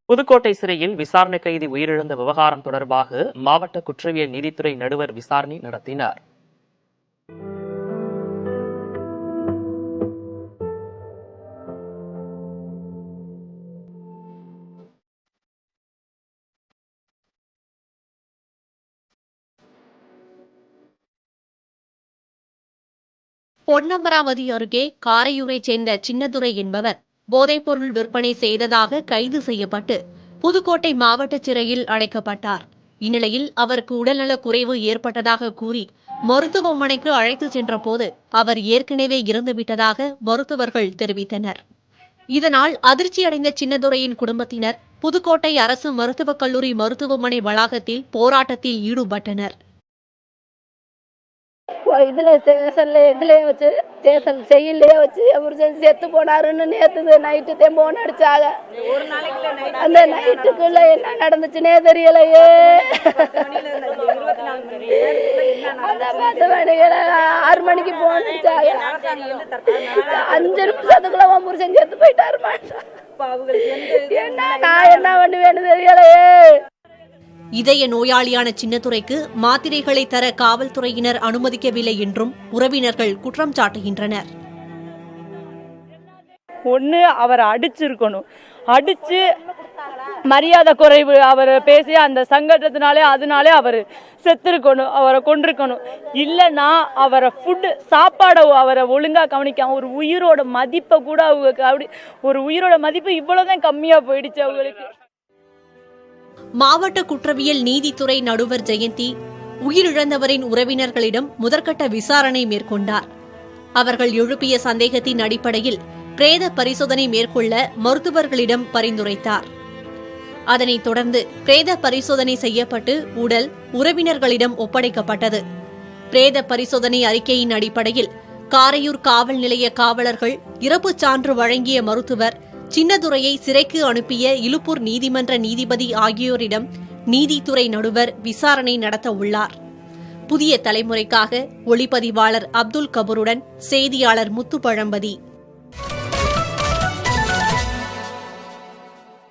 புதுக்கோட்டை சிறையில் விசாரணை கைதி உயிரிழந்த விவகாரம் தொடர்பாக மாவட்ட குற்றவியல் நீதித்துறை நடுவர் விசாரணை நடத்தினார். பொன்னமராவதி அருகே காரையூரைச் சேர்ந்த சின்னதுரை என்பவர் போதைப்பொருள் விற்பனை செய்ததாக கைது செய்யப்பட்டு புதுக்கோட்டை மாவட்ட சிறையில் அடைக்கப்பட்டார். இந்நிலையில் அவருக்கு உடல்நலக் குறைவு ஏற்பட்டதாக கூறி மருத்துவமனைக்கு அழைத்து சென்றபோது அவர் ஏற்கனவே இறந்துவிட்டதாக மருத்துவர்கள் தெரிவித்தனர். இதனால் அதிர்ச்சியடைந்த சின்னதுரையின் குடும்பத்தினர் புதுக்கோட்டை அரசு மருத்துவக் கல்லூரி மருத்துவமனை வளாகத்தில் போராட்டத்தில் ஈடுபட்டனர். இதுல இதுலயே வச்சு ஸ்டேஷன் செயலே வச்சு எமர்ஜென்சி செத்து போனாருன்னு நேத்து நைட்டு போன் அடிச்சாங்க. அந்த நைட்டுக்குள்ள என்ன நடந்துச்சுன்னே தெரியலையே. அந்த 10 மணிக்கு 6 மணிக்கு போன் அடிச்சாங்க. 5 நிமிஷத்துக்குள்ள புருஷன் செத்து போயிட்டாருமா. நான் என்ன பண்ணுவேன்னு தெரியலையே. இதய நோயாளியான சின்னதுரைக்கு மாத்திரைகளை தர காவல்துறையினர் அனுமதிக்கவில்லை என்றும் உறவினர்கள் குற்றம் சாட்டுகின்றனர். ஒண்ணு அவர் அடிச்சிருக்கணும், அடிச்சு மரியாதை குறைவு அவர் பேசி அந்த சங்கடத்தினாலே அதனாலே அவர் செத்துருக்கணும், அவரை கொண்டிருக்கணும். இல்லைன்னா அவரை ஃபுட்டு சாப்பாடை அவரை ஒழுங்கா கவனிக்காம ஒரு உயிரோட மதிப்பை கூட அவங்க அப்படி ஒரு உயிரோட மதிப்பு இவ்வளவுதான் கம்மியா போயிடுச்சு அவங்களுக்கு. மாவட்ட குற்றவியல் நீதித்துறை நடுவர் ஜெயந்தி உயிரிழந்தவரின் உறவினர்களிடம் முதற்கட்ட விசாரணை மேற்கொண்டார். அவர்கள் எழுப்பிய சந்தேகத்தின் அடிப்படையில் பிரேத பரிசோதனை மேற்கொள்ள மருத்துவர்களிடம் பரிந்துரைத்தார். அதனைத் தொடர்ந்து பிரேத பரிசோதனை செய்யப்பட்டு உடல் உறவினர்களிடம் ஒப்படைக்கப்பட்டது. பிரேத பரிசோதனை அறிக்கையின் அடிப்படையில் காரையூர் காவல் நிலைய காவலர்கள் இறப்புச் சான்று வழங்கிய மருத்துவர் சின்னதுரையை சிறைக்கு அனுப்பிய இலுப்பூர் நீதிமன்ற நீதிபதி ஆகியோரிடம் நீதித்துறை நடுவர் விசாரணை நடத்த உள்ளார். புதிய தலைமுறைக்காக ஒளிப்பதிவாளர் அப்துல் கபூருடன் செய்தியாளர் முத்துப்பழம்பதி.